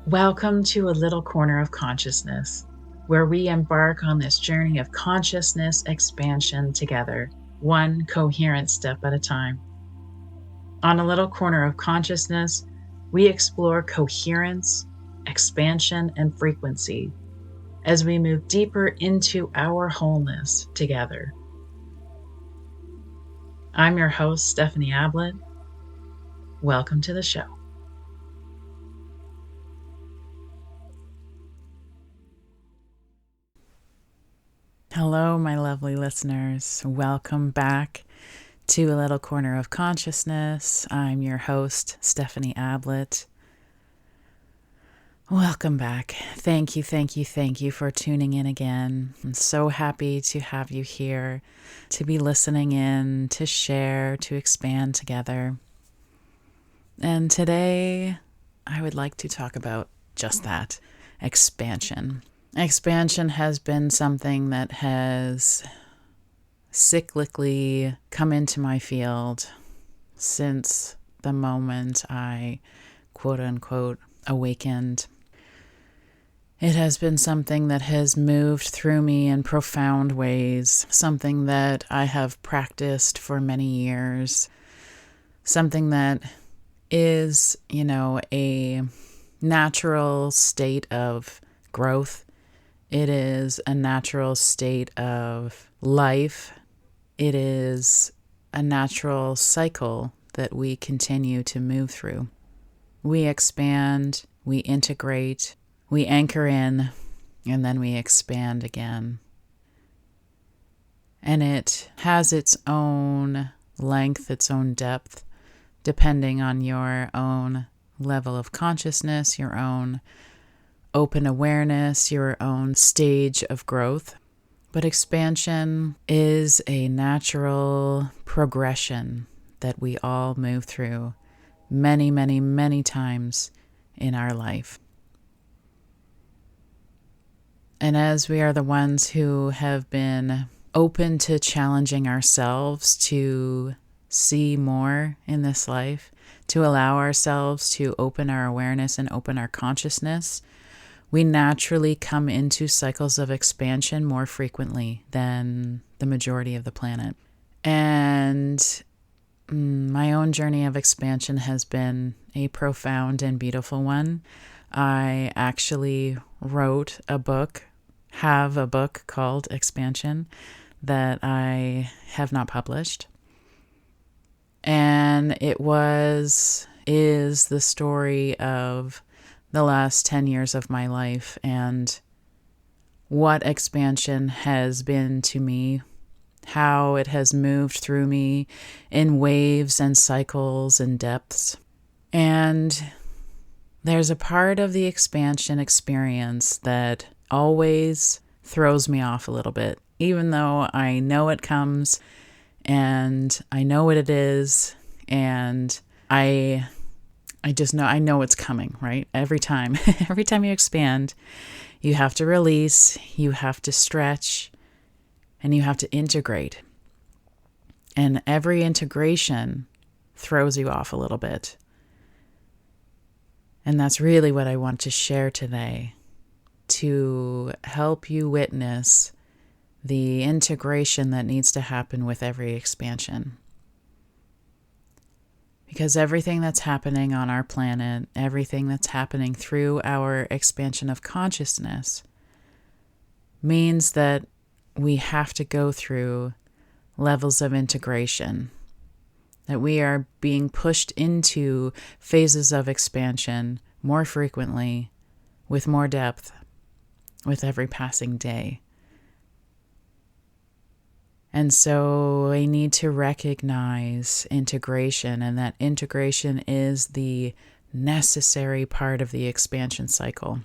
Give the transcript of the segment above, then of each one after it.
Welcome to a little corner of consciousness, where we embark on this journey of consciousness expansion together, one coherent step at a time. On a little corner of consciousness, we explore coherence, expansion, and frequency as we move deeper into our wholeness together. I'm your host, Stephanie Ablett. Welcome to the show. Hello, my lovely listeners. Welcome back to a little corner of consciousness. I'm your host, Stephanie Ablett. Welcome back. Thank you for tuning in again. I'm so happy to have you here, to be listening in, to share, to expand together. And today, I would like to talk about just that, expansion. Expansion has been something that has cyclically come into my field since the moment I, quote unquote, awakened. It has been something that has moved through me in profound ways, something that I have practiced for many years, something that is, a natural state of growth. It is a natural state of life. It is a natural cycle that we continue to move through. We expand, we integrate, we anchor in, and then we expand again. And it has its own length, its own depth, depending on your own level of consciousness, your own open awareness, your own stage of growth. But expansion is a natural progression that we all move through many, many, many times in our life. And as we are the ones who have been open to challenging ourselves to see more in this life, to allow ourselves to open our awareness and open our consciousness, we naturally come into cycles of expansion more frequently than the majority of the planet. And my own journey of expansion has been a profound and beautiful one. I actually wrote have a book called Expansion that I have not published. And is the story of the last 10 years of my life and what expansion has been to me, how it has moved through me in waves and cycles and depths. And there's a part of the expansion experience that always throws me off a little bit, even though I know it comes and I know what it is, and I know it's coming, right? Every time you expand, you have to release, you have to stretch, and you have to integrate. And every integration throws you off a little bit. And that's really what I want to share today, to help you witness the integration that needs to happen with every expansion. Because everything that's happening on our planet, everything that's happening through our expansion of consciousness, means that we have to go through levels of integration, that we are being pushed into phases of expansion more frequently, with more depth, with every passing day. And so I need to recognize integration, and that integration is the necessary part of the expansion cycle.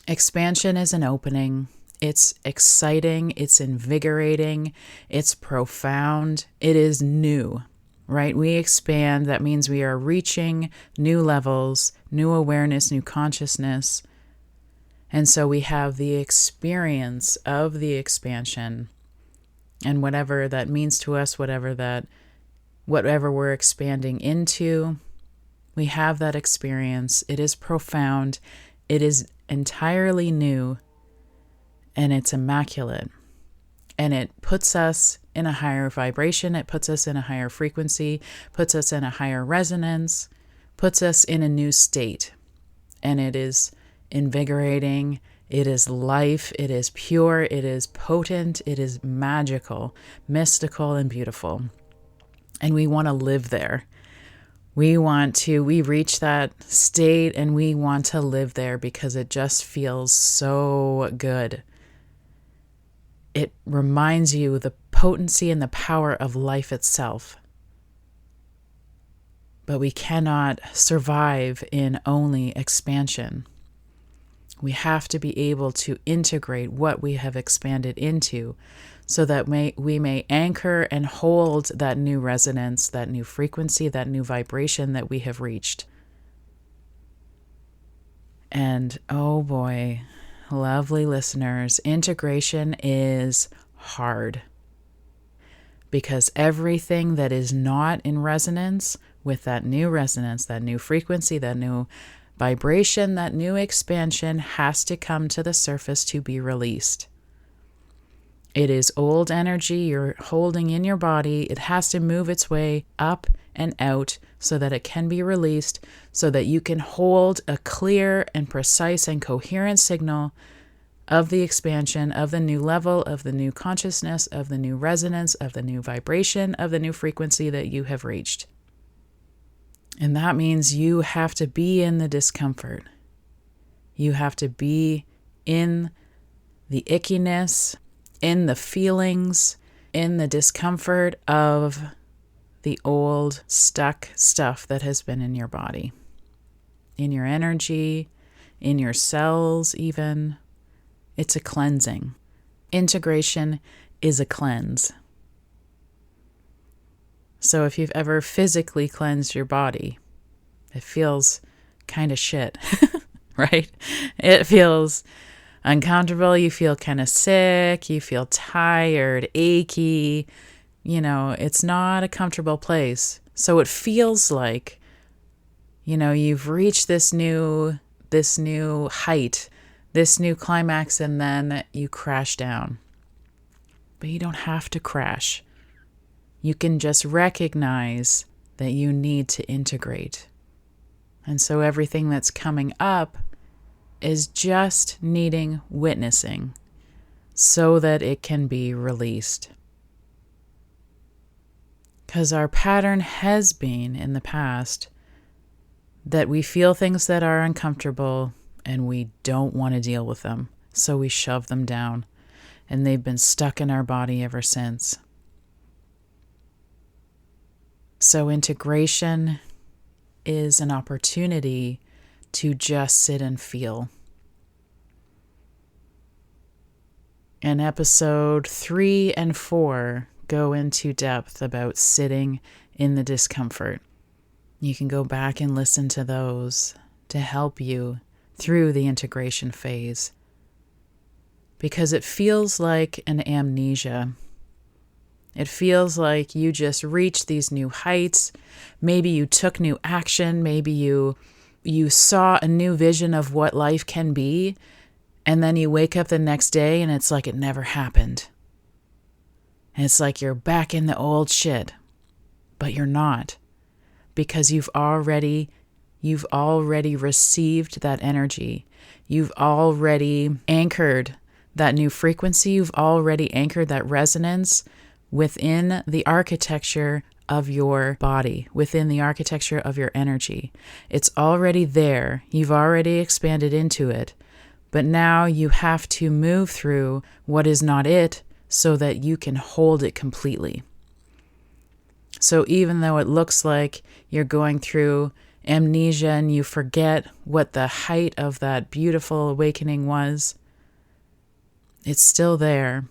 Expansion is an opening. It's exciting. It's invigorating. It's profound. It is new, right? We expand. That means we are reaching new levels, new awareness, new consciousness. And so we have the experience of the expansion, and whatever that means to us, whatever we're expanding into, We have that experience. It is profound. It is entirely new, and it's immaculate. And it puts us in a higher vibration. It puts us in a higher frequency, puts us in a higher resonance, puts us in a new state. And it is invigorating. It is life. It is pure. It is potent. It is magical, mystical, and beautiful. And we want to live there. We reach that state and we want to live there because it just feels so good. It reminds you the potency and the power of life itself. But we cannot survive in only expansion. We have to be able to integrate what we have expanded into so that we may anchor and hold that new resonance, that new frequency, that new vibration that we have reached. And oh boy, lovely listeners, integration is hard. Because everything that is not in resonance with that new resonance, that new frequency, that new vibration, that new expansion has to come to the surface to be released. It is old energy you're holding in your body. It has to move its way up and out so that it can be released, so that you can hold a clear and precise and coherent signal of the expansion, of the new level, of the new consciousness, of the new resonance, of the new vibration, of the new frequency that you have reached. And that means you have to be in the discomfort. You have to be in the ickiness, in the feelings, in the discomfort of the old stuck stuff that has been in your body, in your energy, in your cells even. It's a cleansing. Integration is a cleanse. So if you've ever physically cleansed your body, it feels kind of shit, right? It feels uncomfortable. You feel kind of sick. You feel tired, achy. It's not a comfortable place. So it feels like, you've reached this new height, this new climax, and then you crash down. But you don't have to crash. You can just recognize that you need to integrate. And so everything that's coming up is just needing witnessing so that it can be released. Because our pattern has been in the past that we feel things that are uncomfortable and we don't want to deal with them, so we shove them down, and they've been stuck in our body ever since. So integration is an opportunity to just sit and feel. And episode 3 and 4 go into depth about sitting in the discomfort. You can go back and listen to those to help you through the integration phase. Because it feels like an amnesia. It feels like you just reached these new heights. Maybe you took new action. Maybe you saw a new vision of what life can be. And then you wake up the next day and it's like it never happened. And it's like you're back in the old shit. But you're not. Because you've already received that energy. You've already anchored that new frequency. You've already anchored that resonance within the architecture of your body, within the architecture of your energy. It's already there. You've already expanded into it. But now you have to move through what is not it so that you can hold it completely. So even though it looks like you're going through amnesia and you forget what the height of that beautiful awakening was, it's still there.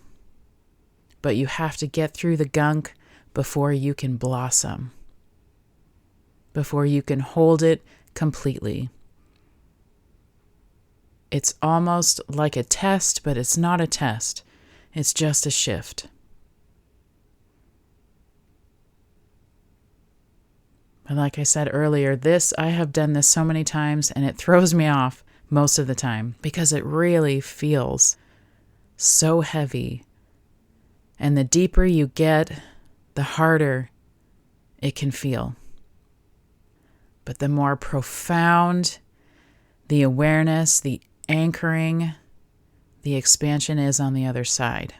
But you have to get through the gunk before you can blossom, before you can hold it completely. It's almost like a test, but it's not a test. It's just a shift. But like I said earlier, I have done this so many times and it throws me off most of the time because it really feels so heavy. And the deeper you get, the harder it can feel. But the more profound the awareness, the anchoring, the expansion is on the other side.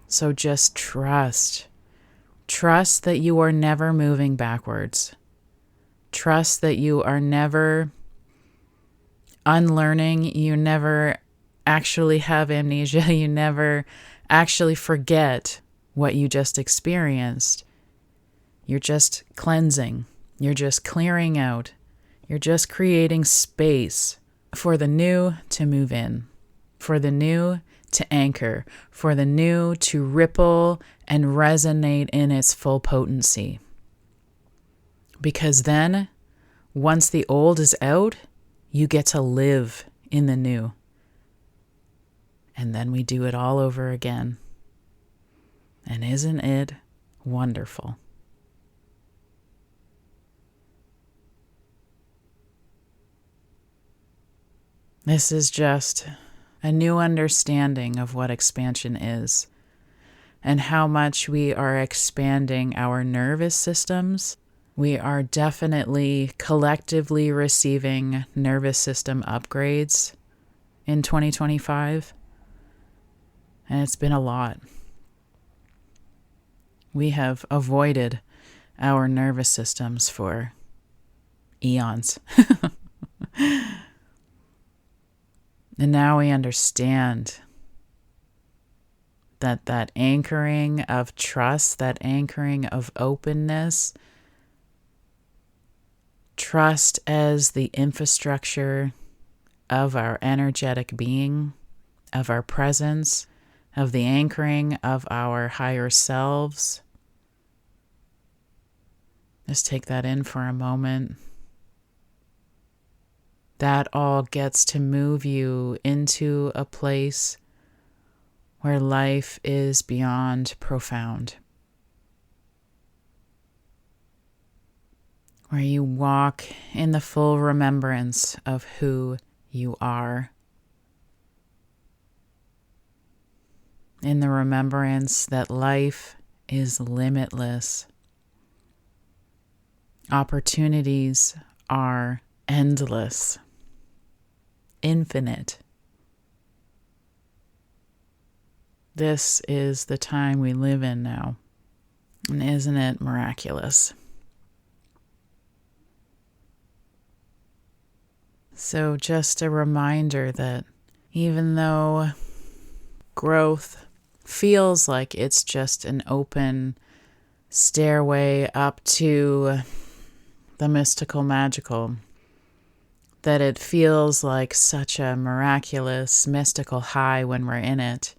So just trust. Trust that you are never moving backwards. Trust that you are never unlearning. You never actually have amnesia. You never actually forget what you just experienced. You're just cleansing. You're just clearing out. You're just creating space for the new to move in, for the new to anchor, for the new to ripple and resonate in its full potency. Because then, once the old is out, you get to live in the new. And then we do it all over again. And isn't it wonderful? This is just a new understanding of what expansion is and how much we are expanding our nervous systems. We are definitely collectively receiving nervous system upgrades in 2025, and it's been a lot. We have avoided our nervous systems for eons. And now we understand that anchoring of trust, that anchoring of openness, trust as the infrastructure of our energetic being, of our presence, of the anchoring of our higher selves. Just take that in for a moment. That all gets to move you into a place where life is beyond profound. Where you walk in the full remembrance of who you are. In the remembrance that life is limitless. Opportunities are endless. Infinite. This is the time we live in now. And isn't it miraculous? So just a reminder that even though growth feels like it's just an open stairway up to the mystical, magical, that it feels like such a miraculous, mystical high when we're in it.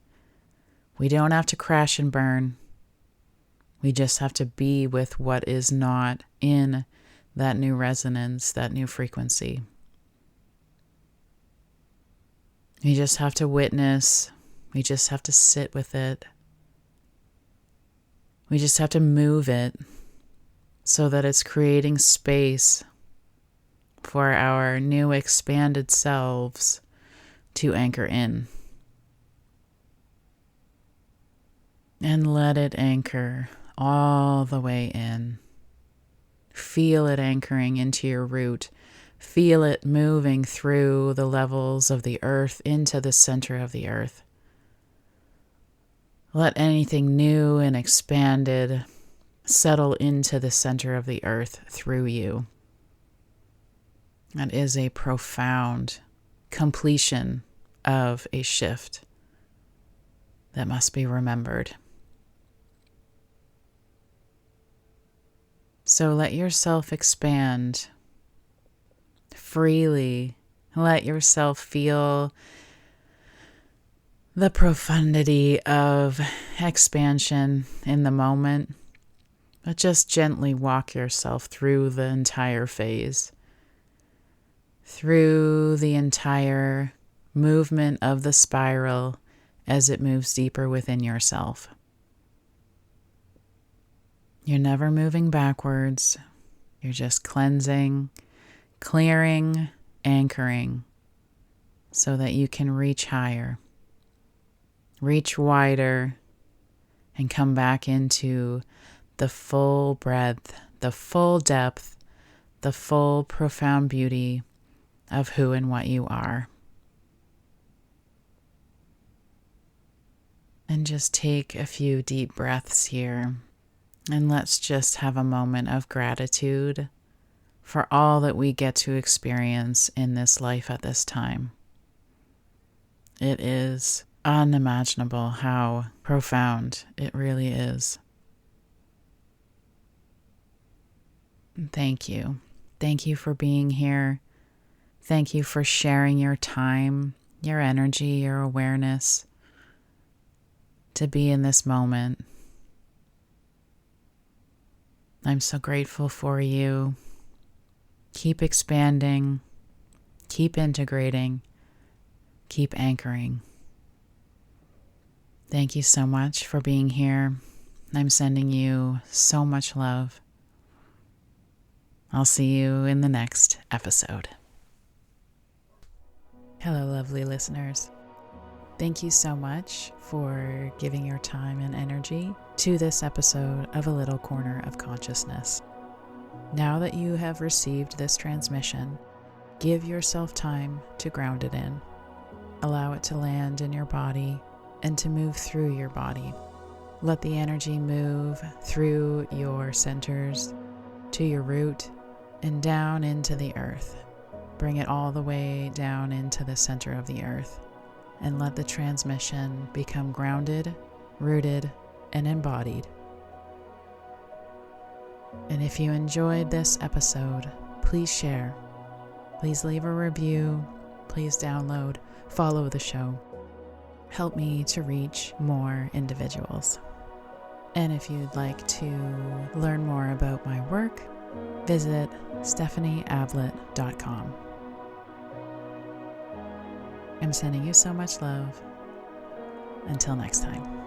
We don't have to crash and burn. We just have to be with what is not in that new resonance, that new frequency. We just have to witness. We just have to sit with it. We just have to move it so that it's creating space for our new expanded selves to anchor in. And let it anchor all the way in. Feel it anchoring into your root. Feel it moving through the levels of the earth into the center of the earth. Let anything new and expanded settle into the center of the earth through you. That is a profound completion of a shift that must be remembered. So let yourself expand freely. Let yourself feel the profundity of expansion in the moment, but just gently walk yourself through the entire phase, through the entire movement of the spiral as it moves deeper within yourself. You're never moving backwards. You're just cleansing, clearing, anchoring so that you can reach higher, reach wider, and come back into the full breadth, the full depth, the full profound beauty of who and what you are. And just take a few deep breaths here, and let's just have a moment of gratitude for all that we get to experience in this life at this time. It is unimaginable how profound it really is. Thank you. Thank you for being here. Thank you for sharing your time, your energy, your awareness to be in this moment. I'm so grateful for you. Keep expanding, keep integrating, keep anchoring. Thank you so much for being here. I'm sending you so much love. I'll see you in the next episode. Hello, lovely listeners. Thank you so much for giving your time and energy to this episode of A Little Corner of Consciousness. Now that you have received this transmission, give yourself time to ground it in. Allow it to land in your body and to move through your body. Let the energy move through your centers to your root and down into the earth. Bring it all the way down into the center of the earth and let the transmission become grounded, rooted, and embodied. And if you enjoyed this episode, please share. Please leave a review. Please download, follow the show. Help me to reach more individuals. And if you'd like to learn more about my work, visit stephanieablett.com. I'm sending you so much love. Until next time.